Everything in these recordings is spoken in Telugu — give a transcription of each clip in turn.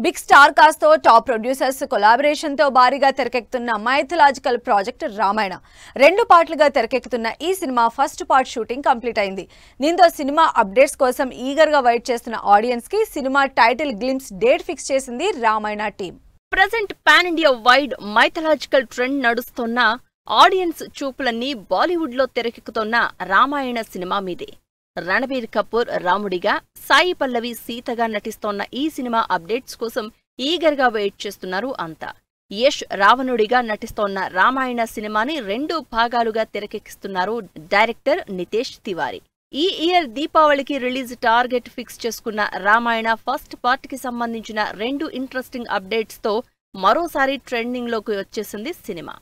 బిగ్ స్టార్ కాస్ట్ తో టాప్ ప్రొడ్యూసర్స్ కొలాబరేషన్ తో భారీగా తెరకెక్కుతున్న మైథలాజికల్ ప్రాజెక్ట్ రామాయణ 2 పార్ట్లుగా తెరకెక్కుతున్న ఈ cinema first part shooting complete అయింది. దీంతో సినిమా అప్డేట్స్ కోసం ఈగర్ గా వెయిట్ చేస్తున్న ఆడియన్స్ కి cinema title glimpse date fix చేసింది Ramayana team. Present pan India wide mythological trend నడుస్తున్న ఆడియన్స్ చూపులన్నీ బాలీవుడ్ లో తెరకెక్కుతున్న రామాయణ సినిమా మీదే. రణబీర్ కపూర్ రాముడిగా, సాయి పల్లవి సీతగా నటిస్తోన్న ఈ సినిమా అప్డేట్స్ కోసం ఈగర్ గా వెయిట్ చేస్తున్నారు అంతా. యష్ రావణుడిగా నటిస్తోన్న రామాయణ సినిమాని 2 భాగాలుగా తెరకెక్కిస్తున్నారు డైరెక్టర్ నితేష్ తివారీ. ఈ ఇయర్ దీపావళికి రిలీజ్ టార్గెట్ ఫిక్స్ చేసుకున్న రామాయణ ఫస్ట్ పార్ట్ కి సంబంధించిన 2 ఇంట్రెస్టింగ్ అప్డేట్స్ తో మరోసారి ట్రెండింగ్ లోకి వచ్చేసింది సినిమా.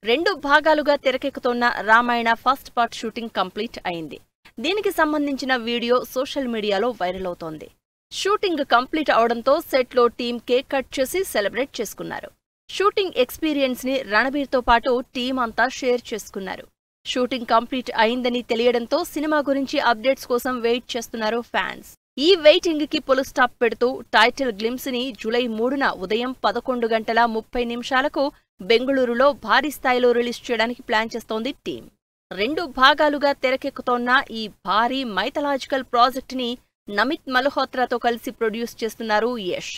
2 భాగాలుగా తెరకెక్కుతోన్న Ramayana first part shooting complete అయింది. దీనికి సంబంధించిన వీడియో సోషల్ మీడియాలో వైరల్ అవుతోంది. షూటింగ్ కంప్లీట్ అవడంతో సెట్ లో టీం కేక్ కట్ చేసి సెలబ్రేట్ చేసుకున్నారు. షూటింగ్ ఎక్స్పీరియన్స్ ని రణబీర్ తో పాటు టీం అంతా షేర్ చేసుకున్నారు. షూటింగ్ కంప్లీట్ అయిందని తెలియడంతో సినిమా గురించి అప్డేట్స్ కోసం వెయిట్ చేస్తున్నారు ఫ్యాన్స్. ఈ వెయిటింగ్ కి పుల్ స్టాప్ పెడుతూ టైటిల్ గ్లింప్స్ ని జూలై 3న ఉదయం 11:30 బెంగళూరులో భారీ స్థాయిలో రిలీజ్ చేయడానికి ప్లాన్ చేస్తోంది టీం. 2 భాగాలుగా తెరకెక్కుతోన్న ఈ భారీ మైథలాజికల్ ప్రాజెక్ట్ ని నమిత్ మల్హోత్రాతో కలిసి ప్రొడ్యూస్ చేస్తున్నారు యష్.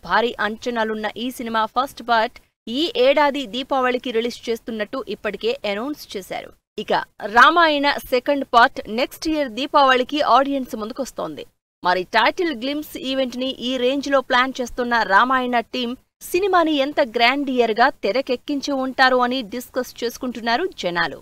భారీ అంచనాలున్న ఈ సినిమా ఫస్ట్ పార్ట్ ఈ ఏడాది దీపావళికి రిలీజ్ చేస్తున్నట్టు ఇప్పటికే అనౌన్స్ చేశారు. ఇక Ramayana second part next year దీపావళికి ఆడియన్స్ ముందుకొస్తోంది. మరి టైటిల్ గ్లింప్స్ ఈవెంట్ ని ఈ రేంజ్ లో ప్లాన్ చేస్తున్న రామాయణ టీం సినిమాని ఎంత గ్రాండియర్ గా తెరకెక్కించి ఉంటారు అని డిస్కస్ చేసుకుంటున్నారు జనాలు.